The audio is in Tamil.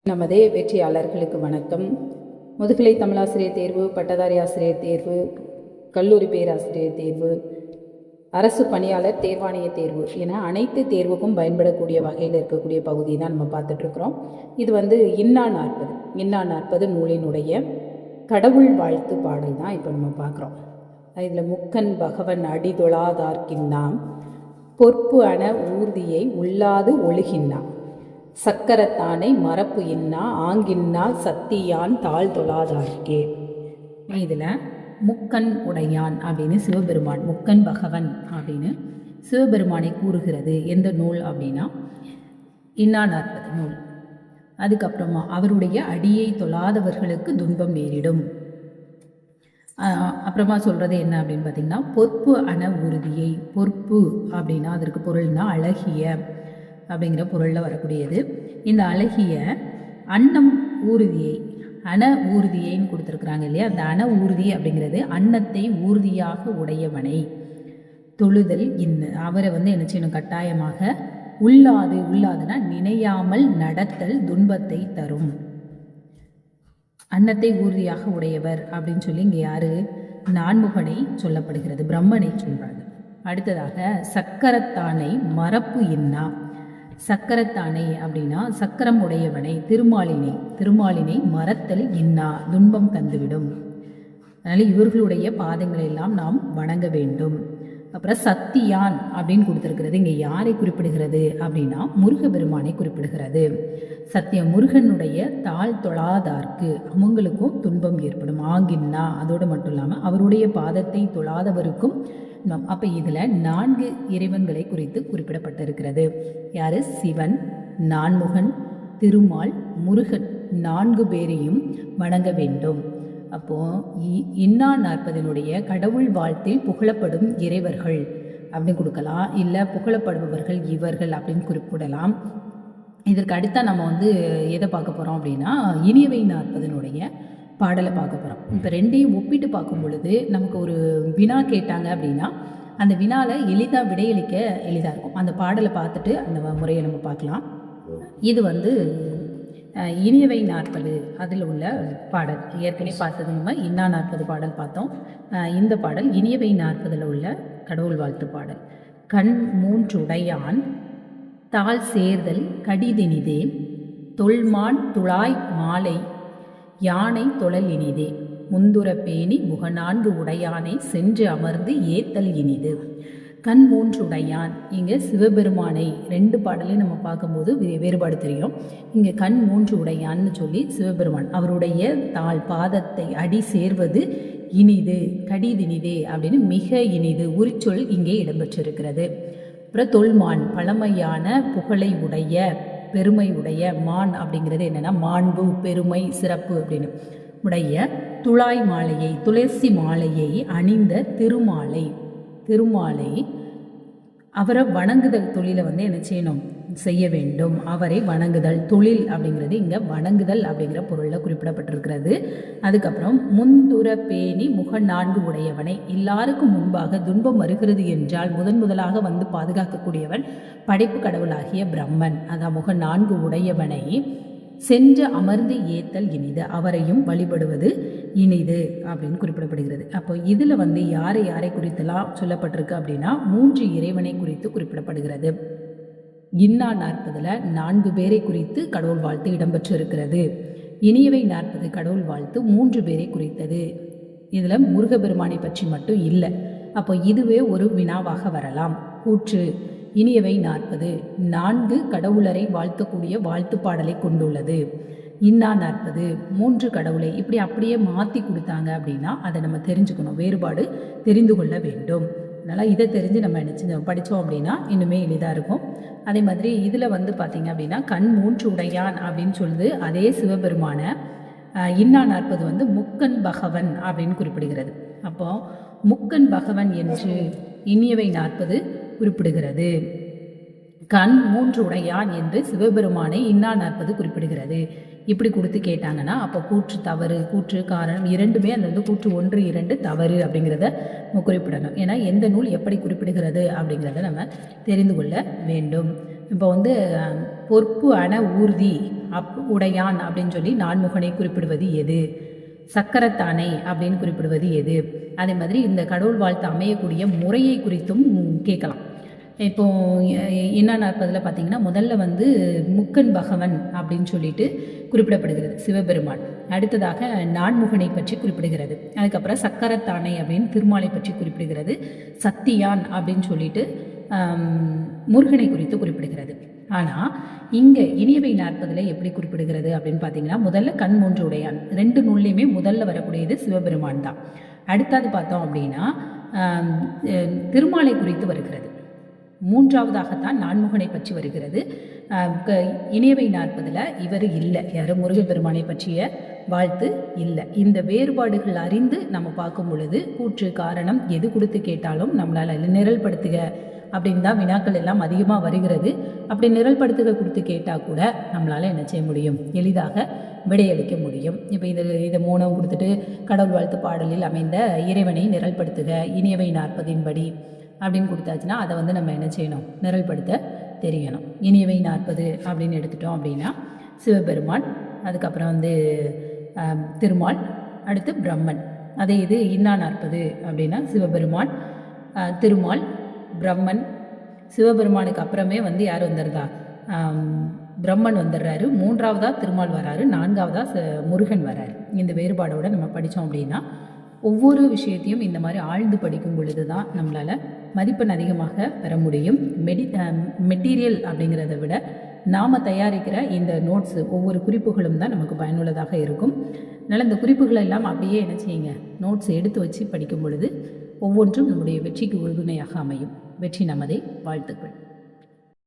நமது வெற்றியாளர்களுக்கு வணக்கம். முதுகலை தமிழாசிரியர் தேர்வு, பட்டதாரி ஆசிரியர் தேர்வு, கல்லூரி பேராசிரியர் தேர்வு, அரசு பணியாளர் தேர்வாணைய தேர்வு என அனைத்து தேர்வுக்கும் பயன்படக்கூடிய வகையில் இருக்கக்கூடிய பகுதி தான் நம்ம பார்த்துட்ருக்குறோம். இது இன்னா 40 நூலினுடைய கடவுள் வாழ்த்து பாடல் தான் இப்போ நம்ம பார்க்குறோம். இதில் முக்கன் பகவன் அடிதொழாதார்க்கின்னாம் பொற்பு அண ஊர்தியை உள்ளாது ஒழுகின்னா சக்கரத்தானை மரப்பு இன்னா ஆங்கின்னா சத்தியான் தாழ் தொழாதார்க்கே. இதில் முக்கன் உடையான் அப்படின்னு சிவபெருமான், முக்கன் பகவன் அப்படின்னு சிவபெருமானை கூறுகிறது. எந்த நூல் அப்படின்னா இன்னா 40 நூல். அதுக்கப்புறமா அவருடைய அடியை தொழாதவர்களுக்கு துன்பம் நேரிடும். அப்புறமா சொல்கிறது என்ன அப்படின்னு பார்த்திங்கன்னா, பொற்பு அண உறுதியை. பொற்பு அப்படின்னா அதற்கு பொருள்னா அழகிய அப்படிங்கிற பொருளில் வரக்கூடியது. இந்த அழகிய அன்னம் ஊர்தியை, அண ஊர்தியைன்னு கொடுத்துருக்குறாங்க இல்லையா. அந்த அண ஊர்தி அப்படிங்கிறது அன்னத்தை ஊர்தியாக உடையவனை தொழுதல். அவரை என்ன செய்யணும், கட்டாயமாக உள்ளாதுன்னா நினையாமல் நடத்தல் துன்பத்தை தரும். அன்னத்தை ஊர்தியாக உடையவர் அப்படின்னு சொல்லி இங்கே யாரு, நான்முகனை சொல்லப்படுகிறது, பிரம்மனை சொல்றாங்க. அடுத்ததாக சக்கரத்தானை மரப்பு இன்னா. சக்கரத்தானை அப்படின்னா சக்கரம் உடையவனை, திருமாலினை மறத்தல் இன்னா துன்பம் தந்துவிடும். அதனால இவர்களுடைய பாதங்களை எல்லாம் நாம் வணங்க வேண்டும். அப்புறம் சத்தியான் அப்படின்னு கொடுத்துருக்கிறது இங்கே யாரை குறிப்பிடுகிறது அப்படின்னா முருகபெருமானை குறிப்பிடுகிறது. சத்திய முருகனுடைய தாழ் தொழாதார்க்கு அவங்களுக்கும் துன்பம் ஏற்படும். ஆங்கின்னா அதோடு மட்டும் இல்லாமல் அவருடைய பாதத்தை தொழாதவருக்கும். அப்போ இதில் 4 இறைவன்களை குறித்து குறிப்பிடப்பட்டிருக்கிறது. யார்? சிவன், நான்முகன், திருமால், முருகன் 4 பேரையும் வணங்க வேண்டும். அப்போது இன்னா 40 கடவுள் வாழ்த்தில் புகழப்படும் இறைவர்கள் அப்படின்னு கொடுக்கலாம், இல்லை புகழப்படுபவர்கள் இவர்கள் அப்படின்னு குறிப்பிடலாம். இதற்கு அடுத்தா நம்ம எதை பார்க்க போகிறோம் அப்படின்னா இனியவை 40 பாடலை பார்க்க போகிறோம். இப்போ ரெண்டையும் ஒப்பிட்டு பார்க்கும் பொழுது நமக்கு ஒரு வினா கேட்டாங்க அப்படின்னா அந்த வினாவில் எளிதாக விடையளிக்க எளிதாக இருக்கும். அந்த பாடலை பார்த்துட்டு அந்த முறையை நம்ம பார்க்கலாம். இது இனியவை 40 அதில் உள்ள பாடல். ஏற்கனவே பார்த்தது நம்ம இன்னா 40 பாடல் பார்த்தோம். இந்த பாடல் இனியவை 40 உள்ள கடவுள் வாழ்த்து பாடல். கண் 3 உடையான் தாழ் சேர்தல் கடிதினிதே தொல்மான் துழாய் மாலை யானை தொழல் இனிதே முந்துர பேணி முக 4 உடையானை சென்று அமர்ந்து ஏத்தல் இனிது. கண் 3 உடையான், இங்கே சிவபெருமானை 2 பாடலையும் நம்ம பார்க்கும்போது வேறுபாடு தெரியும். இங்கே கண் 3 உடையான்னு சொல்லி சிவபெருமான் அவருடைய தாழ் பாதத்தை அடி சேர்வது இனிது, கடிதினிதே அப்படின்னு மிக இனிது உரிச்சொல் இங்கே இடம்பெற்றிருக்கிறது. அப்புறம் தொல்மான் பழமையான புகழை உடைய, பெருமை உடைய. மான் அப்படிங்கிறது என்னென்னா மாண்பு, பெருமை, சிறப்பு அப்படின்னு உடைய. துழாய் மாலையை, துளசி மாலையை அணிந்த திருமாலை அவரை வணங்குதல் தொழிலை என்ன செய்யணும், செய்ய வேண்டும். அவரை வணங்குதல் தொழில் அப்படிங்கிறது இங்கே வணங்குதல் அப்படிங்கிற பொருளில் குறிப்பிடப்பட்டிருக்கிறது. அதுக்கப்புறம் முந்துர பேணி முக 4 உடையவனை, எல்லாருக்கும் முன்பாக துன்பம் வருகிறது என்றால் முதலாக பாதுகாக்கக்கூடியவன் படைப்பு கடவுளாகிய பிரம்மன். அதான் முக 4 உடையவனை சென்று அமர்ந்து ஏத்தல் இனிது, அவரையும் வழிபடுவது இனிது அப்படின்னு குறிப்பிடப்படுகிறது. அப்போ இதில் யாரை குறித்தெல்லாம் சொல்லப்பட்டிருக்கு அப்படின்னா 3 இறைவனை குறித்து குறிப்பிடப்படுகிறது. இன்னா 40 4 பேரை குறித்து கடவுள் வாழ்த்து இடம்பெற்று இருக்கிறது. இனியவை 40 கடவுள் வாழ்த்து 3 பேரை குறித்தது. இதில் முருகபெருமானை பற்றி மட்டும் இல்லை. அப்போ இதுவே ஒரு வினாவாக வரலாம். கூற்று இனியவை 40 4 கடவுளரை வாழ்த்தக்கூடிய வாழ்த்து பாடலை கொண்டுள்ளது. இன்னா 40 3 கடவுளை இப்படி அப்படியே மாற்றி கொடுத்தாங்க அப்படின்னா அதை நம்ம தெரிஞ்சுக்கணும், வேறுபாடு தெரிந்து கொள்ள வேண்டும். அதனால் இதை தெரிஞ்சு நம்ம படித்தோம் அப்படின்னா இன்னுமே எளிதாக இருக்கும். அதே மாதிரி இதில் பார்த்திங்க அப்படின்னா கண் 3 உடையான் அப்படின்னு சொல்லுது அதே சிவபெருமான. இன்னா 40 முக்கன் பகவன் அப்படின்னு குறிப்பிடுகிறது. அப்போ முக்கன் பகவன் என்று இனியவை 40 குறிப்பிடுகிறது. கண் 3 உடையான் என்று சிவபெருமானை இன்னா 40 குறிப்பிடுகிறது. இப்படி கொடுத்து கேட்டாங்கன்னா அப்போ கூற்று தவறு, கூற்று காரணம் இரண்டுமே கூற்று 1, 2 தவறு அப்படிங்கிறத நம்ம குறிப்பிடணும். ஏன்னா எந்த நூல் எப்படி குறிப்பிடுகிறது அப்படிங்கிறத நம்ம தெரிந்து கொள்ள வேண்டும். இப்போ பொற்பு அண ஊர்தி உடையான் அப்படின்னு சொல்லி நான்முகனை குறிப்பிடுவது எது? சக்கரத்தானை அப்படின்னு குறிப்பிடுவது எது? அதே மாதிரி இந்த கடவுள் வாழ்த்து அமையக்கூடிய முறையை குறித்தும் கேட்கலாம். இப்போ இன்னா 40 பார்த்தீங்கன்னா முதல்ல முக்கன் பகவன் அப்படின்னு சொல்லிட்டு குறிப்பிடப்படுகிறது சிவபெருமான். அடுத்ததாக நான்முகனை பற்றி குறிப்பிடுகிறது. அதுக்கப்புறம் சக்கரத்தானை அப்படின்னு திருமாலை பற்றி குறிப்பிடுகிறது. சத்தியான் அப்படின்னு சொல்லிட்டு முருகனை குறித்து குறிப்பிடுகிறது. ஆனால் இங்கே இனியவை 40 எப்படி குறிப்பிடுகிறது அப்படின்னு பார்த்தீங்கன்னா முதல்ல கண் 3 உடையான். 2 நூல்லையுமே முதல்ல வரக்கூடியது சிவபெருமான் தான். அடுத்தது பார்த்தோம் அப்படின்னா திருமாலை குறித்து வருகிறது. 3வதாகத்தான் நான்முகனை பற்றி வருகிறது. இனியவை 40 இவர் இல்லை, யாரும் முருகப்பெருமானை பற்றிய வாழ்த்து இல்லை. இந்த வேறுபாடுகள் அறிந்து நம்ம பார்க்கும் பொழுது கூற்று காரணம் எது கொடுத்து கேட்டாலும் நம்மளால் நிரல்படுத்துக அப்படின்னு தான் வினாக்கள் எல்லாம் அதிகமாக வருகிறது. அப்படி நிரல்படுத்துக கொடுத்து கேட்டால் கூட நம்மளால் என்ன செய்ய முடியும்? எளிதாக விடையளிக்க முடியும். இப்போ இதை 3 கொடுத்துட்டு கடவுள் வாழ்த்து பாடலில் அமைந்த இறைவனை நிரல்படுத்துக இனியவை 40 படி அப்படின்னு கொடுத்தாச்சுன்னா அதை நம்ம என்ன செய்யணும்? நிரல்படுத்த தெரியணும். இனியவை 40 அப்படின்னு எடுத்துட்டோம் அப்படின்னா சிவபெருமான், அதுக்கப்புறம் திருமால், அடுத்து பிரம்மன். அதே இது இன்னா 40 அப்படின்னா சிவபெருமான், திருமால், பிரம்மன். சிவபெருமானுக்கு அப்புறமே யார் வந்துடுறா? பிரம்மன் வந்துடுறாரு. 3வதா திருமால் வராரு. 4வதா முருகன் வராரு. இந்த வேறுபாடோடு நம்ம படித்தோம் அப்படின்னா ஒவ்வொரு விஷயத்தையும் இந்த மாதிரி ஆழ்ந்து படிக்கும் பொழுது தான் நம்மளால் மதிப்பெண் அதிகமாக பெற முடியும். மெட்டீரியல் அப்படிங்கிறத விட நாம் தயாரிக்கிற இந்த நோட்ஸு ஒவ்வொரு குறிப்புகளும் தான் நமக்கு பயனுள்ளதாக இருக்கும். அதனால் இந்த குறிப்புகளை எல்லாம் அப்படியே என்ன செய்யுங்க? நோட்ஸ் எடுத்து வச்சு படிக்கும் பொழுது ஒவ்வொன்றும் நம்முடைய வெற்றிக்கு உறுதுணையாக அமையும். வெற்றி நமதே. வாழ்த்துக்கள்.